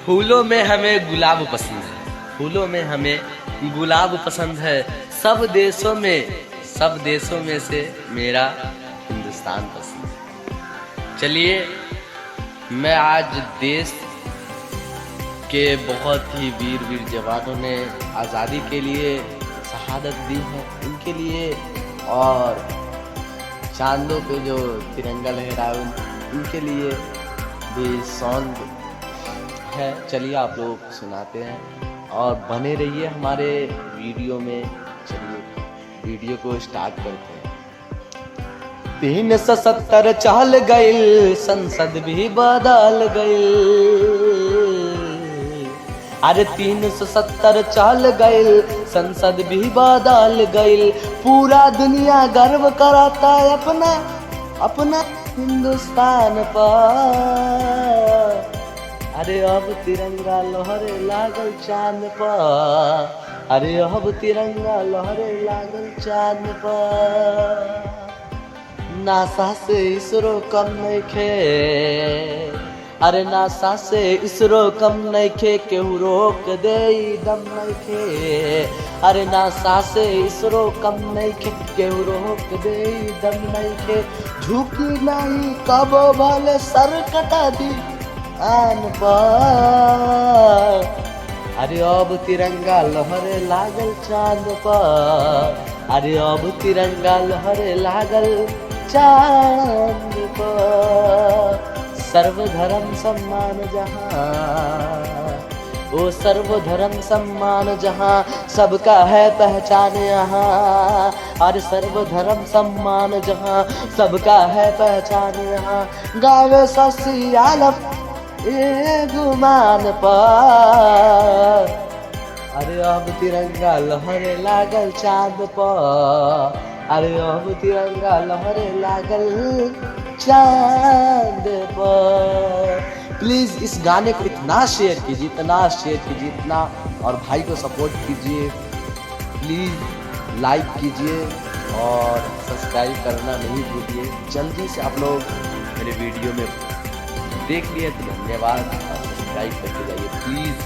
फूलों में हमें गुलाब पसंद है, फूलों में हमें गुलाब पसंद है। सब देशों में से मेरा हिंदुस्तान पसंद है। चलिए, मैं आज देश के बहुत ही वीर जवानों ने आज़ादी के लिए शहादत दी है, उनके लिए, और चांदों पे जो तिरंगा लहराए उनके लिए भी सॉन्ग है। चलिए आप लोग सुनाते हैं और बने रहिए हमारे वीडियो में। चलिए वीडियो को स्टार्ट करते हैं। 370 चाल गई, संसद भी बदल गई। अरे 370 चाल गई, संसद भी बदल गई। पूरा दुनिया गर्व कराता है अपना हिंदुस्तान पर। अरे अब तिरंगा लहरे लागल चांद पर। अरे अब तिरंगा लहरे लागल चांद पर। नासा से इसरो कम नइखे, अरे नासा से इसरो कम नइखे, केहू रोक दे दम नइखे। अरे नासा से इसरो कम नइखे, केहू रोक दे दम नइखे। झुकी नहीं कबो भले सर कटा दी आन पर। अरे अब तिरंगा लहरे लागल चांद पर। अरे अब तिरंगा लहरे लागल चांद पर। सर्वधर्म सम्मान जहाँ, ओ सर्वधर्म सम्मान जहाँ, सबका है पहचान यहाँ। अरे सर्वधर्म सम्मान जहाँ, सबका है पहचान यहाँ। गावे शशि आलम ए गुमान पर। अरे अब तिरंगा लहरे लागल चांद पर। अरे अब तिरंगा लहरे लागल चांद पर। प्लीज इस गाने को इतना शेयर कीजिए, इतना, और भाई को सपोर्ट कीजिए। प्लीज लाइक कीजिए और सब्सक्राइब करना नहीं भूलिए। जल्दी से आप लोग मेरे वीडियो में देख लिए तो धन्यवाद, और सब्सक्राइब करके जाइए प्लीज़।